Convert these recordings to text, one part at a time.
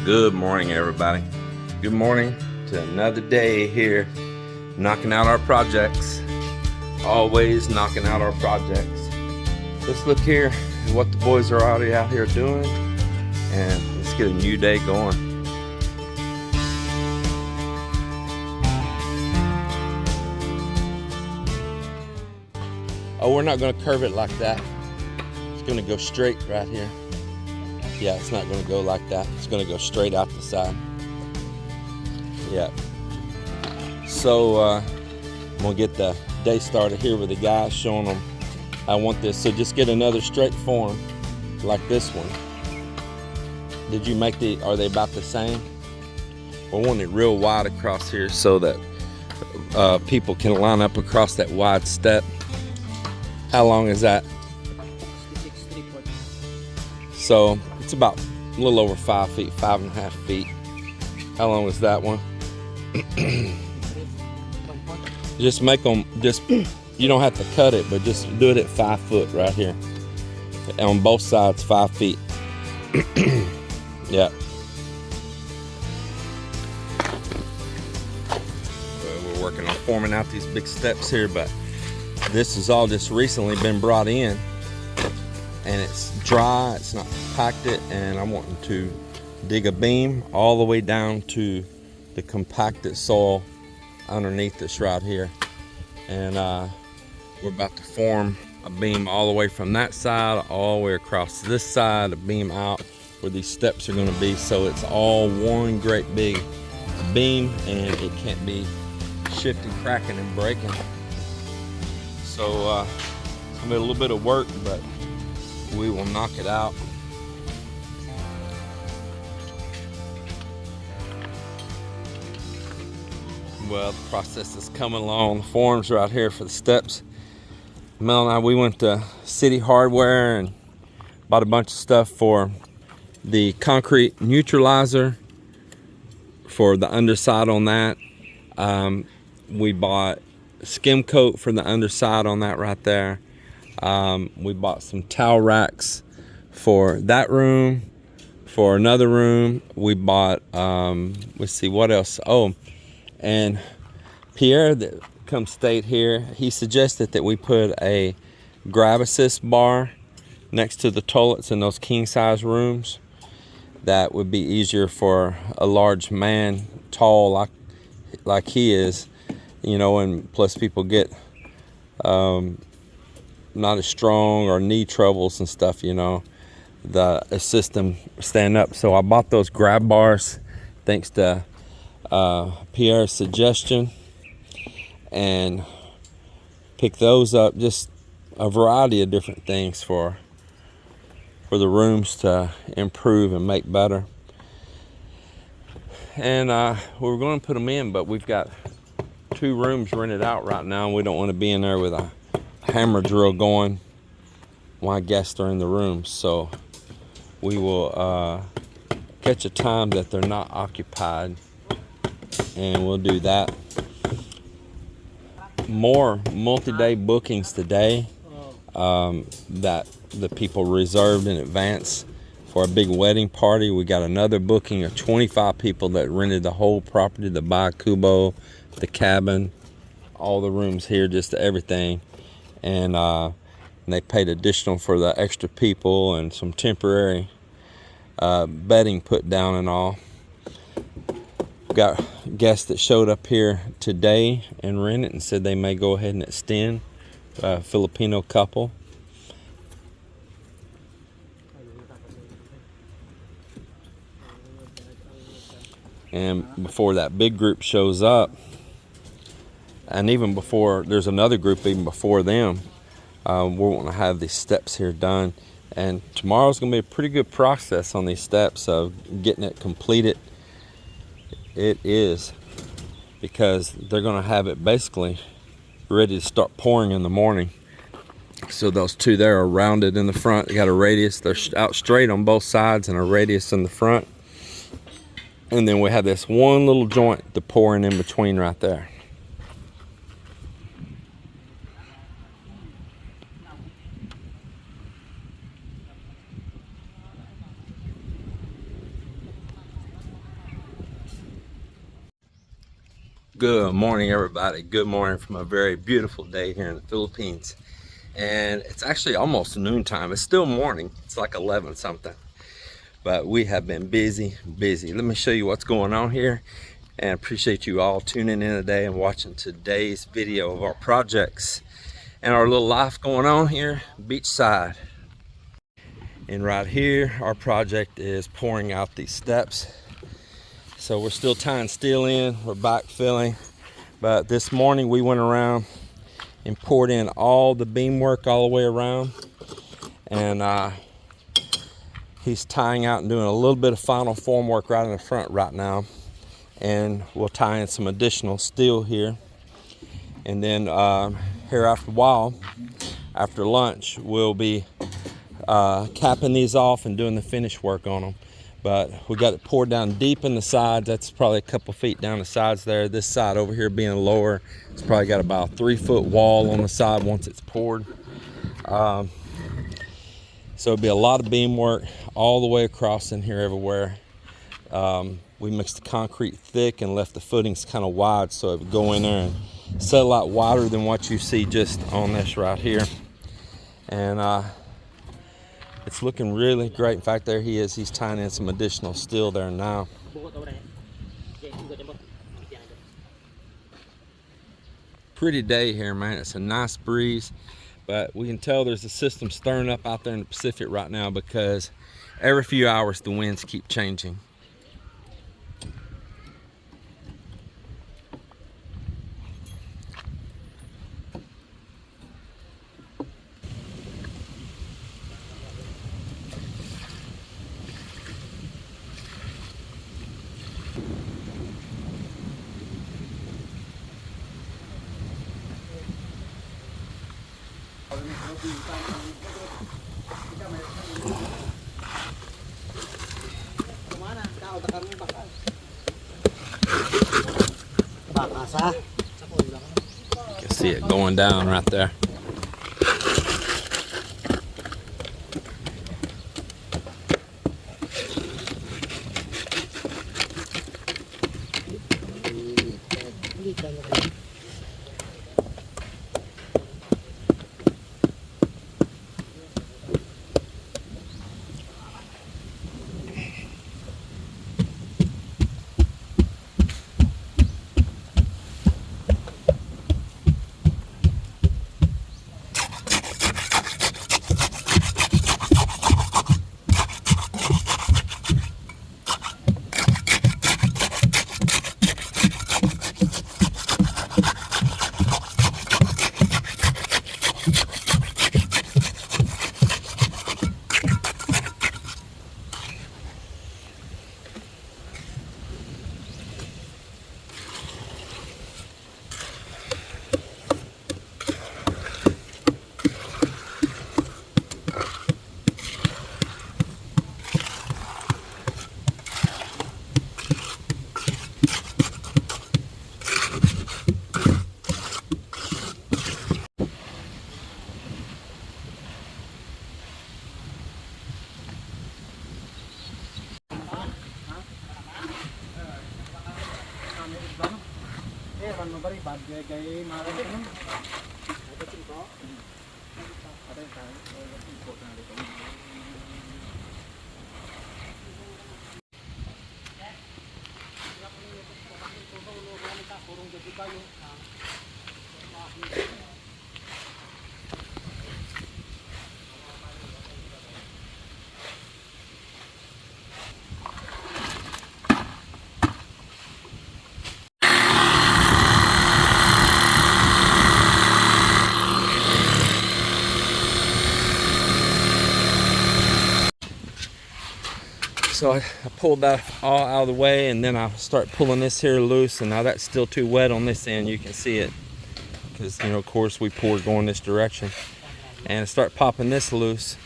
Good morning, everybody. Good morning to another day here, knocking out our projects. Always knocking out our projects. Let's look here at what the boys are already out here doing, and let's get a new day going. Oh, we're not going to curve it like that. It's going to go straight right here. Yeah, it's not going to go like that. It's going to go straight out the side. Yeah. So I'm going to get the day started here with the guys, showing them I want this. So just get another straight form like this one. Did you make are they about the same? We want it real wide across here so that people can line up across that wide step. How long is that? So it's about a little over 5 feet, 5.5 feet. How long is that one? Just make them, you don't have to cut it, but just do it at 5 foot right here. On both sides, 5 feet. Yeah. We're working on forming out these big steps here, but this has all just recently been brought in. And it's dry, it's not compacted, and I'm wanting to dig a beam all the way down to the compacted soil underneath this right here. And we're about to form a beam all the way from that side all the way across this side, a beam out where these steps are going to be, so it's all one great big beam and it can't be shifting, cracking, and breaking. So it's going to be a little bit of work, but we will knock it out. Well, the process is coming along. The forms right here for the steps. Mel and I, we went to City Hardware and bought a bunch of stuff for the concrete neutralizer for the underside on that. We bought skim coat for the underside on that right there. We bought some towel racks for that room. For another room, we bought, let's see, what else? Oh, and Pierre that comes stayed here, he suggested that we put a grab assist bar next to the toilets in those king size rooms. That would be easier for a large man, tall like he is, you know, and plus people get not as strong or knee troubles and stuff, you know, the assist them stand up. So I bought those grab bars thanks to Pierre's suggestion, and pick those up. Just a variety of different things for the rooms to improve and make better. And we were going to put them in, but we've got 2 rooms rented out right now, and we don't want to be in there with a hammer drill going while guests are in the room. So we will catch a time that they're not occupied, and we'll do that. More multi-day bookings today that the people reserved in advance for a big wedding party. We got another booking of 25 people that rented the whole property, the Kubo, the cabin, all the rooms here, just everything. And they paid additional for the extra people and some temporary bedding put down and all. Got guests that showed up here today and rented and said they may go ahead and extend. A Filipino couple. And before that big group shows up, and even before there's another group even before them, we're wanting to have these steps here done. And tomorrow's going to be a pretty good process on these steps of getting it completed. It is, because they're going to have it basically ready to start pouring in the morning. So those 2 there are rounded in the front. They got a radius. They're out straight on both sides and a radius in the front. And then we have this one little joint to pour in between right there. Good morning, everybody. Good morning from a very beautiful day here in the Philippines. And it's actually almost noontime. It's still morning. It's like 11 something. But we have been busy. Let me show you what's going on here. And appreciate you all tuning in today and watching today's video of our projects and our little life going on here beachside. And right here, our project is pouring out these steps. So we're still tying steel in, we're backfilling. But this morning we went around and poured in all the beam work all the way around. And he's tying out and doing a little bit of final form work right in the front right now. And we'll tie in some additional steel here. And then here after a while, after lunch, we'll be capping these off and doing the finish work on them. But we got it poured down deep in the sides. That's probably a couple feet down the sides there. This side over here being lower, it's probably got about a 3-foot wall on the side once it's poured. So it'll be a lot of beam work all the way across in here everywhere. We mixed the concrete thick and left the footings kind of wide so it would go in there and settle out wider than what you see just on this right here. And it's looking really great. In fact, there he is. He's tying in some additional steel there now. Pretty day here, man. It's a nice breeze, but we can tell there's a system stirring up out there in the Pacific right now because every few hours the winds keep changing. You can see it going down right there. So I pulled that all out of the way, and then I start pulling this here loose, and now that's still too wet on this end. You can see it because, you know, of course we poured going this direction. And I start popping this loose,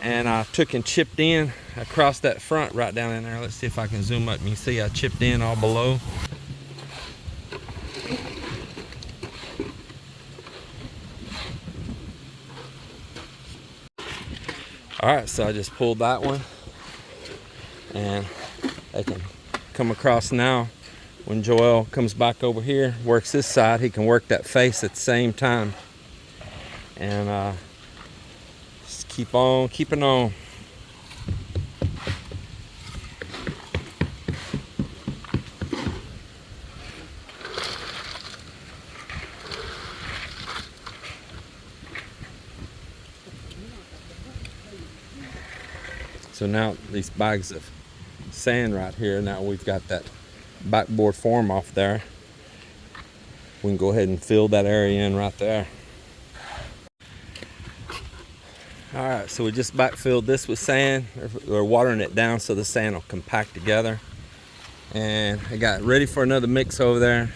and I took and chipped in across that front right down in there. Let's see if I can zoom up. You can see I chipped in all below. All right, so I just pulled that one, and they can come across now when Joel comes back over here, works this side, he can work that face at the same time. And just keep on keeping on. So now these bags of sand right here, now we've got that backboard form off there. We can go ahead and fill that area in right there. All right, so we just backfilled this with sand. We're watering it down so the sand will compact together. And I got ready for another mix over there.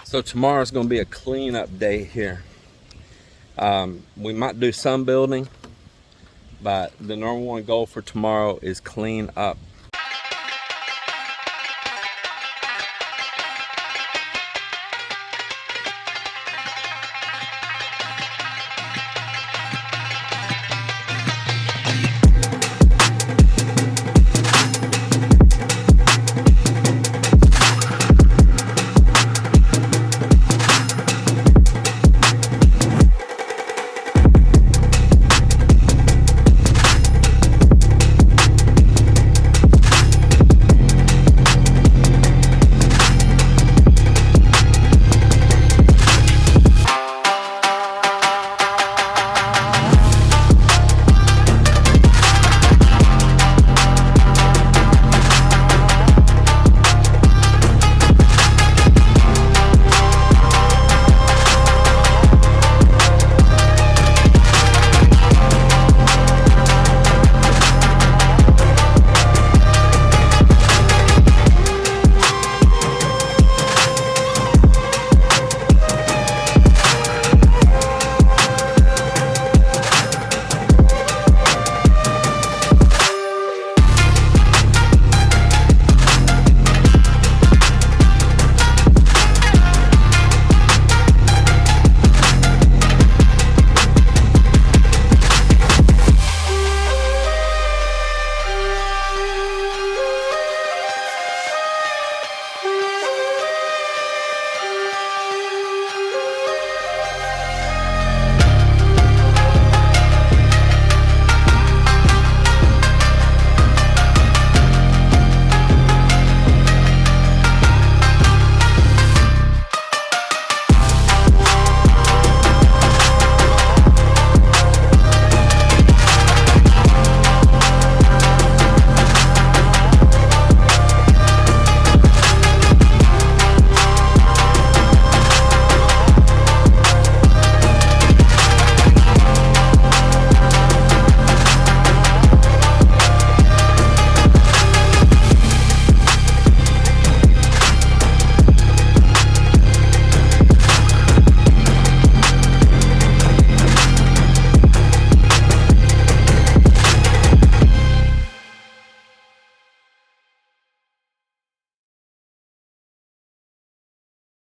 So tomorrow's going to be a cleanup day here. We might do some building, but the number one goal for tomorrow is clean up